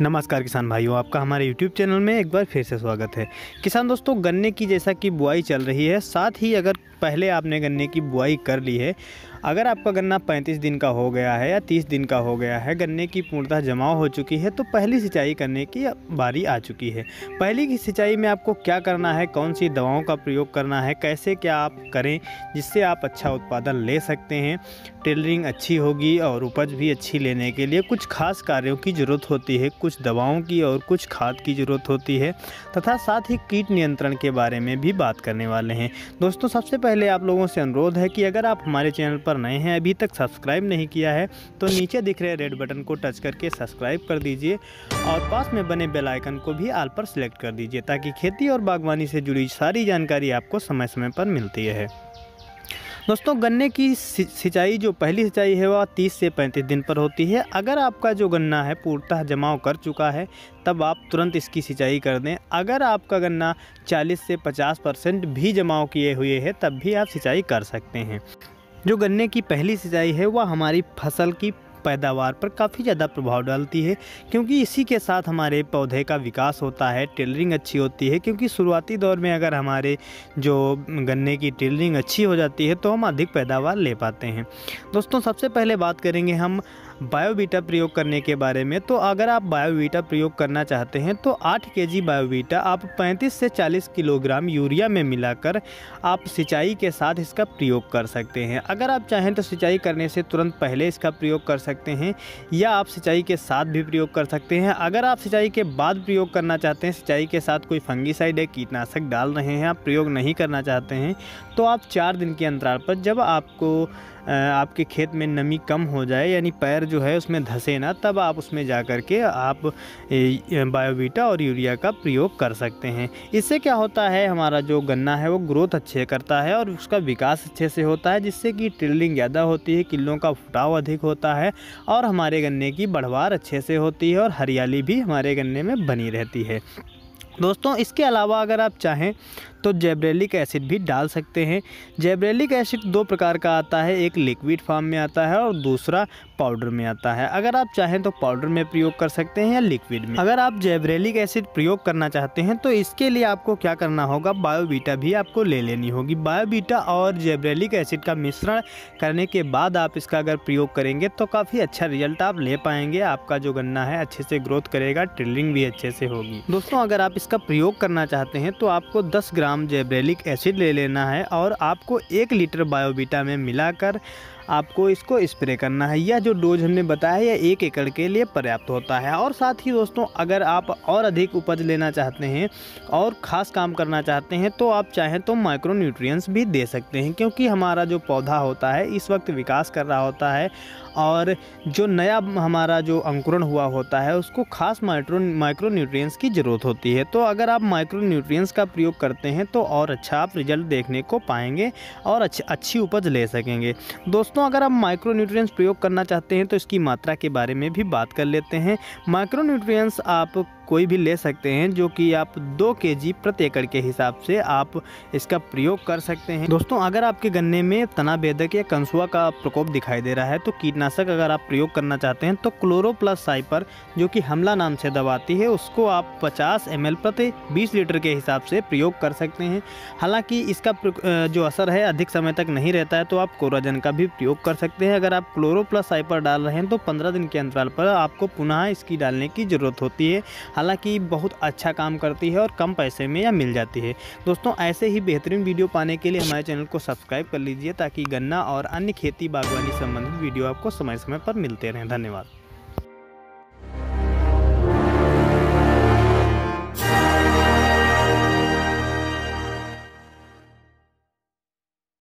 नमस्कार किसान भाइयों, आपका हमारे YouTube चैनल में एक बार फिर से स्वागत है। किसान दोस्तों, गन्ने की जैसा कि बुआई चल रही है, साथ ही अगर पहले आपने गन्ने की बुआई कर ली है, अगर आपका गन्ना 35 दिन का हो गया है या 30 दिन का हो गया है, गन्ने की पूर्णतः जमाव हो चुकी है, तो पहली सिंचाई करने की बारी आ चुकी है। पहली की सिंचाई में आपको क्या करना है, कौन सी दवाओं का प्रयोग करना है, कैसे क्या आप करें जिससे आप अच्छा उत्पादन ले सकते हैं, टेलरिंग अच्छी होगी और उपज भी अच्छी लेने के लिए कुछ खास कार्यों की ज़रूरत होती है, कुछ दवाओं की और कुछ खाद की ज़रूरत होती है, तथा साथ ही कीट नियंत्रण के बारे में भी बात करने वाले हैं। दोस्तों, सबसे पहले आप लोगों से अनुरोध है कि अगर आप हमारे चैनल पर नए हैं, अभी तक सब्सक्राइब नहीं किया है, तो नीचे दिख रहे रेड बटन को टच करके सब्सक्राइब कर दीजिए और पास में बने बेल आइकन को भी ऑल पर सेलेक्ट कर दीजिए, ताकि खेती और बागवानी से जुड़ी सारी जानकारी आपको समय समय पर मिलती है। दोस्तों, गन्ने की सिंचाई जो पहली सिंचाई है वह 30 से 35 दिन पर होती है। अगर आपका जो गन्ना है पूर्णतः जमाव कर चुका है, तब आप तुरंत इसकी सिंचाई कर दें। अगर आपका गन्ना 40 से 50% भी जमाव किए हुए है, तब भी आप सिंचाई कर सकते हैं। जो गन्ने की पहली सिंचाई है वह हमारी फसल की पैदावार पर काफ़ी ज़्यादा प्रभाव डालती है, क्योंकि इसी के साथ हमारे पौधे का विकास होता है, टेलरिंग अच्छी होती है। क्योंकि शुरुआती दौर में अगर हमारे जो गन्ने की टेलरिंग अच्छी हो जाती है तो हम अधिक पैदावार ले पाते हैं। दोस्तों, सबसे पहले बात करेंगे हम बायोवीटा प्रयोग करने के बारे में। तो अगर आप बायोवीटा प्रयोग करना चाहते हैं तो 8 केजी बायोवीटा आप 35 से 40 किलोग्राम यूरिया में मिलाकर आप सिंचाई के साथ इसका प्रयोग कर सकते हैं। अगर आप चाहें तो सिंचाई करने से तुरंत पहले इसका प्रयोग कर सकते हैं, या आप सिंचाई के साथ भी प्रयोग कर सकते हैं। अगर आप सिंचाई के बाद प्रयोग करना चाहते हैं, सिंचाई के साथ कोई फंगीसाइड या कीटनाशक डाल रहे हैं, आप प्रयोग नहीं करना चाहते हैं, तो आप 4 दिन के अंतराल पर जब आपके खेत में नमी कम हो जाए, यानी पैर जो है उसमें धंसे ना, तब आप उसमें जा कर के आप बायोवीटा और यूरिया का प्रयोग कर सकते हैं। इससे क्या होता है, हमारा जो गन्ना है वो ग्रोथ अच्छे करता है और उसका विकास अच्छे से होता है, जिससे कि टिल्डिंग ज़्यादा होती है, किलों का फुटाव अधिक होता है और हमारे गन्ने की बढ़वार अच्छे से होती है और हरियाली भी हमारे गन्ने में बनी रहती है। दोस्तों, इसके अलावा अगर आप चाहें तो जैब्रेलिक एसिड भी डाल सकते हैं। जैब्रेलिक एसिड 2 प्रकार का आता है, एक लिक्विड फॉर्म में आता है और दूसरा पाउडर में आता है। अगर आप चाहें तो पाउडर में प्रयोग कर सकते हैं या लिक्विड में। अगर आप जैब्रेलिक एसिड प्रयोग करना चाहते हैं तो इसके लिए आपको क्या करना होगा, बायोवीटा भी आपको ले लेनी होगी। बायोवीटा और जैब्रेलिक एसिड का मिश्रण करने के बाद आप इसका अगर प्रयोग करेंगे तो काफ़ी अच्छा रिजल्ट आप ले पाएंगे। आपका जो गन्ना है अच्छे से ग्रोथ करेगा, टिल्डिंग भी अच्छे से होगी। दोस्तों, अगर आप इसका प्रयोग करना चाहते हैं तो आपको 10 ग्राम जैब्रेलिक एसिड ले लेना है और आपको 1 लीटर बायोवीटा में मिलाकर आपको इसको स्प्रे करना है। यह जो डोज हमने बताया यह 1 एकड़ के लिए पर्याप्त होता है। और साथ ही दोस्तों, अगर आप और अधिक उपज लेना चाहते हैं और ख़ास काम करना चाहते हैं तो आप चाहें तो माइक्रो न्यूट्रिएंट्स भी दे सकते हैं, क्योंकि हमारा जो पौधा होता है इस वक्त विकास कर रहा होता है और जो नया हमारा जो अंकुरण हुआ होता है उसको खास माइक्रो न्यूट्रिएंट्स की ज़रूरत होती है। तो अगर आप माइक्रो न्यूट्रिएंट्स का प्रयोग करते हैं तो और अच्छा आप रिजल्ट देखने को पाएंगे और अच्छी उपज ले सकेंगे। दोस्तों, अगर आप माइक्रो न्यूट्रिएंट्स प्रयोग करना चाहते हैं तो इसकी मात्रा के बारे में भी बात कर लेते हैं। माइक्रो न्यूट्रिएंट्स आप कोई भी ले सकते हैं, जो कि आप 2 केजी प्रति एकड़ के हिसाब से आप इसका प्रयोग कर सकते हैं। दोस्तों, अगर आपके गन्ने में तना बेधक या कंसुआ का प्रकोप दिखाई दे रहा है तो कीटनाशक अगर आप प्रयोग करना चाहते हैं तो क्लोरोप्लस साइपर, जो कि हमला नाम से दवा आती है, उसको आप 50 ml प्रति 20 लीटर के हिसाब से प्रयोग कर सकते हैं। हालांकि इसका जो असर है अधिक समय तक नहीं रहता है, तो आप कोराजन का भी प्रयोग कर सकते हैं। अगर आप क्लोरोप्लस साइपर डाल रहे हैं तो 15 दिन के अंतराल पर आपको पुनः इसकी डालने की ज़रूरत होती है। हालांकि बहुत अच्छा काम करती है और कम पैसे में यह मिल जाती है। दोस्तों, ऐसे ही बेहतरीन वीडियो पाने के लिए हमारे चैनल को सब्सक्राइब कर लीजिए, ताकि गन्ना और अन्य खेती बागवानी संबंधित वीडियो आपको समय समय पर मिलते रहें। धन्यवाद।